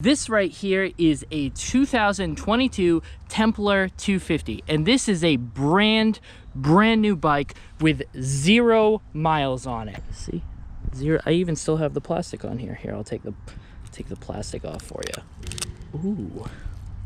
This right here is a 2022 Templar 250, and this is a brand new bike with 0 miles on it. See, 0. I even still have the plastic on here. Here, I'll take the plastic off for you. Ooh.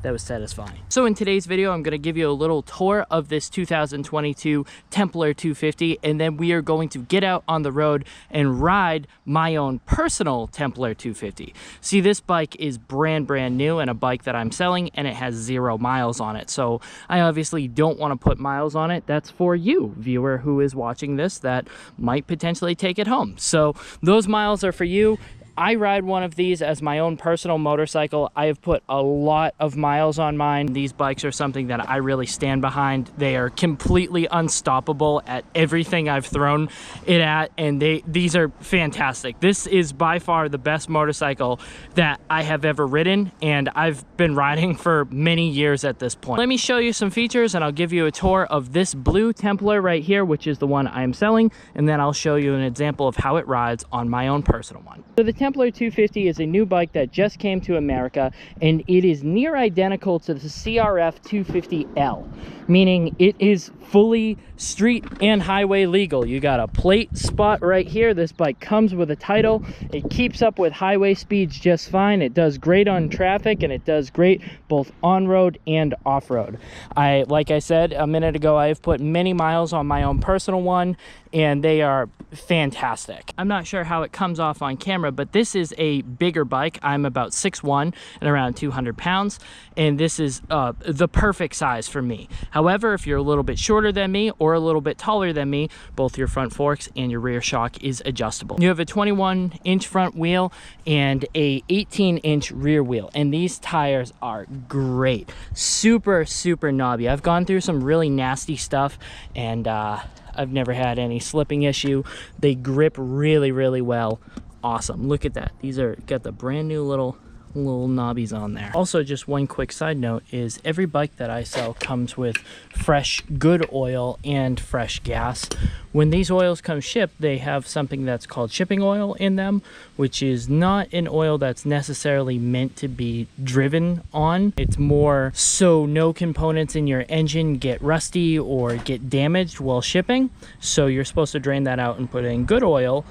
That was satisfying. So in today's video, I'm gonna give you a little tour of this 2022 Templar 250, and then we are going to get out on the road and ride my own personal Templar 250. See, this bike is brand new and a bike that I'm selling, and it has 0 miles on it. So I obviously don't wanna put miles on it. That's for you, viewer, who is watching this that might potentially take it home. So those miles are for you. I ride one of these as my own personal motorcycle. I have put a lot of miles on mine. These bikes are something that I really stand behind. They are completely unstoppable at everything I've thrown it at, and these are fantastic. This is by far the best motorcycle that I have ever ridden, and I've been riding for many years at this point. Let me show you some features, and I'll give you a tour of this blue Templar right here, which is the one I am selling, and then I'll show you an example of how it rides on my own personal one. So the Templar 250 is a new bike that just came to America, and it is near identical to the CRF 250L, meaning it is fully street and highway legal. You got a plate spot right here. This bike comes with a title. It keeps up with highway speeds just fine. It does great on traffic, and it does great both on-road and off-road. Like I said a minute ago, I have put many miles on my own personal one, and they are fantastic. I'm not sure how it comes off on camera, but this is a bigger bike. I'm about 6'1" and around 200 pounds, and this is the perfect size for me. However, if you're a little bit shorter than me or a little bit taller than me, both your front forks and your rear shock is adjustable. You have a 21-inch front wheel and a 18-inch rear wheel, and these tires are great. Super knobby. I've gone through some really nasty stuff, and I've never had any slipping issue. They grip really well. Awesome. Look at that. These are got the brand new little knobbies on there. Also, just one quick side note is every bike that I sell comes with fresh good oil and fresh gas. When these oils come shipped, they have something that's called shipping oil in them, which is not an oil that's necessarily meant to be driven on. It's more so no components in your engine get rusty or get damaged while shipping. So you're supposed to drain that out and put in good oil,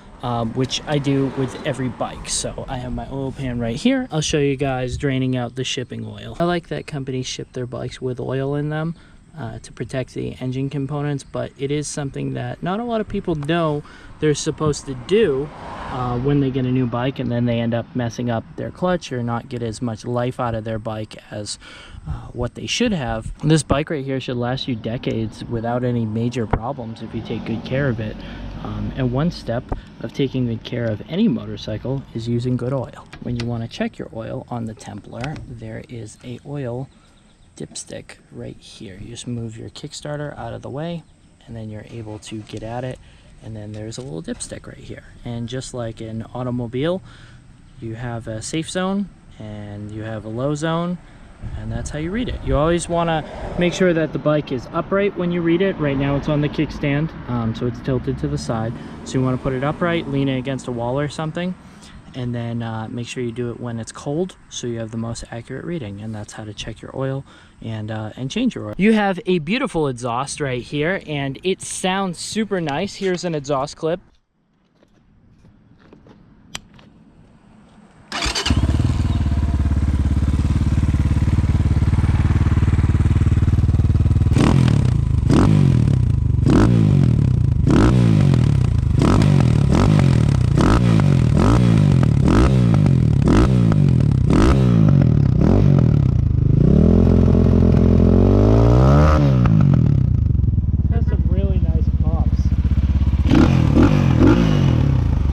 which I do with every bike. So I have my oil pan right here. I'll show you guys draining out the shipping oil. I like that companies ship their bikes with oil in them to protect the engine components, but it is something that not a lot of people know they're supposed to do when they get a new bike, and then they end up messing up their clutch or not get as much life out of their bike as what they should have. This bike right here should last you decades without any major problems if you take good care of it. And one step of taking good care of any motorcycle is using good oil. When you want to check your oil on the Templar, there is a oil dipstick right here. You just move your Kickstarter out of the way, and then you're able to get at it, and then there's a little dipstick right here. And just like an automobile, you have a safe zone and you have a low zone, and that's how you read it. You always want to make sure that the bike is upright when you read it. Right now it's on the kickstand, so it's tilted to the side. So you want to put it upright, lean it against a wall or something, and then make sure you do it when it's cold so you have the most accurate reading. And that's how to check your oil and change your oil. You have a beautiful exhaust right here, and it sounds super nice. Here's an exhaust clip.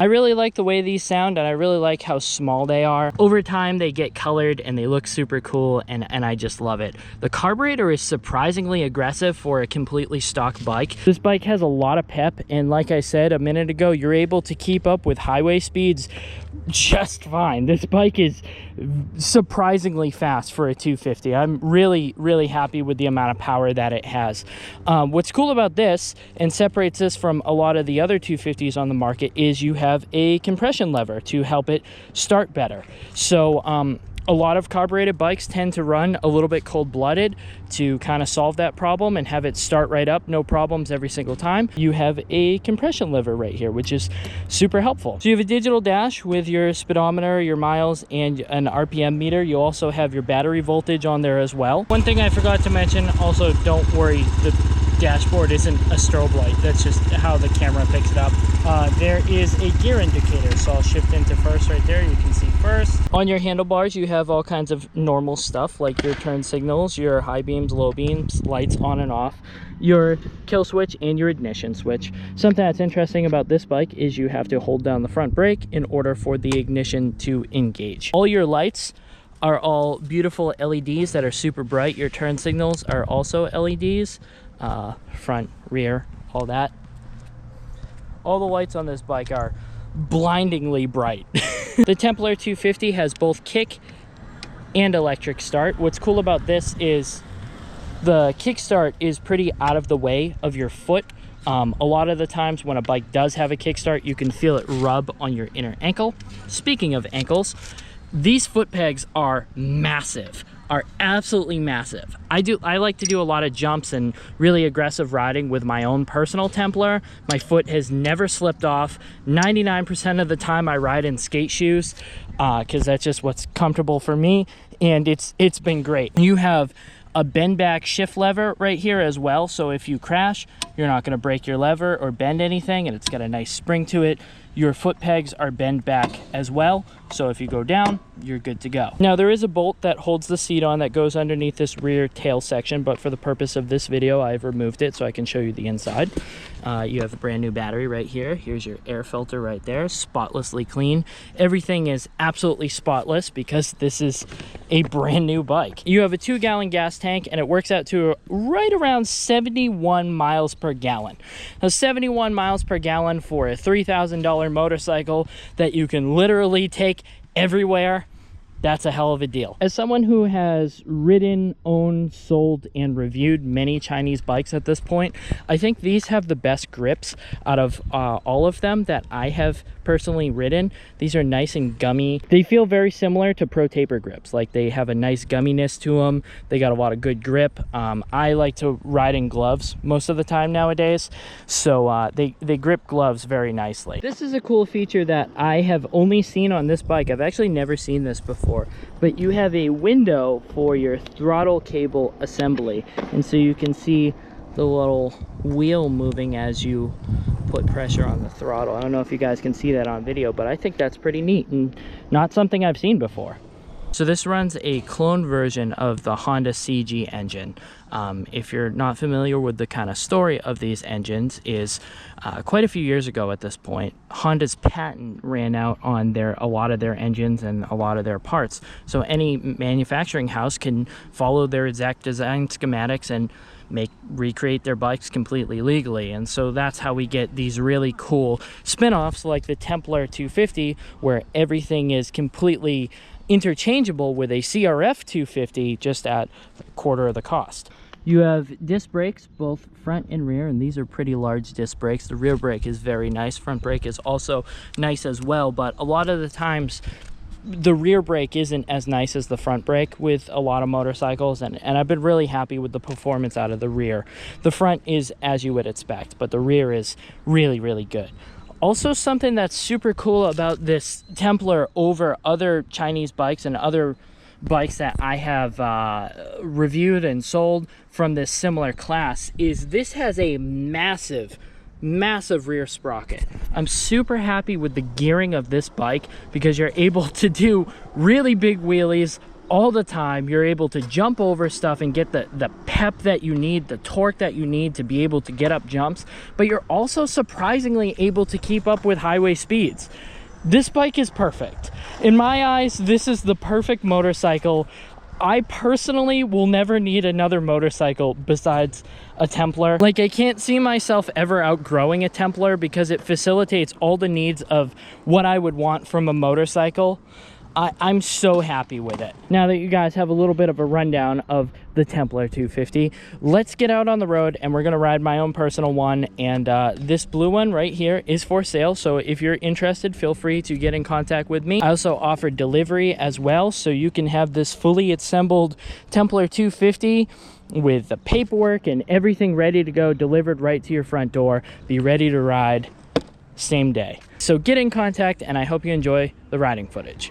I really like the way these sound, and I really like how small they are. Over time, they get colored and they look super cool, and I just love it. The carburetor is surprisingly aggressive for a completely stock bike. This bike has a lot of pep, and like I said a minute ago, you're able to keep up with highway speeds just fine. This bike is surprisingly fast for a 250. I'm really happy with the amount of power that it has. What's cool about this and separates this from a lot of the other 250s on the market is you have a compression lever to help it start better. So A lot of carbureted bikes tend to run a little bit cold-blooded to kind of solve that problem and have it start right up, no problems every single time. You have a compression lever right here, which is super helpful. So you have a digital dash with your speedometer, your miles, and an RPM meter. You also have your battery voltage on there as well. One thing I forgot to mention, also don't worry, the dashboard isn't a strobe light. That's just how the camera picks it up. There is a gear indicator, so I'll shift into first right there. You can see first. On your handlebars, you have all kinds of normal stuff like your turn signals, your high beams, low beams, lights on and off, your kill switch, and your ignition switch. Something that's interesting about this bike is you have to hold down the front brake in order for the ignition to engage. All your lights are all beautiful LEDs that are super bright. Your turn signals are also LEDs. Front, rear, all that. All the lights on this bike are blindingly bright. The Templar 250 has both kick and electric start. What's cool about this is the kickstart is pretty out of the way of your foot. A lot of the times when a bike does have a kickstart, you can feel it rub on your inner ankle. Speaking of ankles, these foot pegs are massive, are absolutely massive. I like to do a lot of jumps and really aggressive riding with my own personal Templar. My foot has never slipped off. 99% of the time I ride in skate shoes because that's just what's comfortable for me, and it's been great. You have a bend back shift lever right here as well, so if you crash, you're not going to break your lever or bend anything, and it's got a nice spring to it. Your foot pegs are bend back as well, so if you go down, you're good to go. Now there is a bolt that holds the seat on that goes underneath this rear tail section, but for the purpose of this video I've removed it so I can show you the inside. You have a brand new battery right here. Here's your air filter right there, spotlessly clean. Everything is absolutely spotless because this is a brand new bike. You have a 2-gallon gas tank, and it works out to right around 71 miles per gallon. Now 71 miles per gallon for a $3,000 motorcycle that you can literally take everywhere, that's a hell of a deal. As someone who has ridden, owned, sold, and reviewed many Chinese bikes at this point, I think these have the best grips out of all of them that I have personally ridden. These are nice and gummy. They feel very similar to Pro Taper grips. Like, they have a nice gumminess to them. They got a lot of good grip. I like to ride in gloves most of the time nowadays, so they grip gloves very nicely. This is a cool feature that I have only seen on this bike. I've actually never seen this before, but you have a window for your throttle cable assembly, and so you can see the little wheel moving as you put pressure on the throttle. I don't know if you guys can see that on video, but I think that's pretty neat and not something I've seen before. So this runs a clone version of the Honda CG engine. If you're not familiar with the kind of story of these engines, is quite a few years ago at this point, Honda's patent ran out on a lot of their engines and a lot of their parts. So any manufacturing house can follow their exact design schematics and recreate their bikes completely legally. And so that's how we get these really cool spin-offs like the Templar 250, where everything is completely interchangeable with a CRF 250 just at a quarter of the cost. You have disc brakes, both front and rear, and these are pretty large disc brakes. The rear brake is very nice. Front brake is also nice as well, but a lot of the times the rear brake isn't as nice as the front brake with a lot of motorcycles, and I've been really happy with the performance out of the rear. The front is as you would expect, but the rear is really, really good. Also, something that's super cool about this Templar over other Chinese bikes and other bikes that I have reviewed and sold from this similar class is this has a massive rear sprocket. I'm super happy with the gearing of this bike because you're able to do really big wheelies all the time. You're able to jump over stuff and get the pep that you need, the torque that you need to be able to get up jumps, but you're also surprisingly able to keep up with highway speeds. This bike is perfect. In my eyes, this is the perfect motorcycle. I personally will never need another motorcycle besides a Templar. Like, I can't see myself ever outgrowing a Templar because it facilitates all the needs of what I would want from a motorcycle. I'm so happy with it. Now that you guys have a little bit of a rundown of the Templar 250. Let's get out on the road, and we're gonna ride my own personal one. And this blue one right here is for sale, so if you're interested, feel free to get in contact with me. I also offer delivery as well, so you can have this fully assembled Templar 250 with the paperwork and everything ready to go, delivered right to your front door. Be ready to ride same day. So get in contact, and I hope you enjoy the riding footage.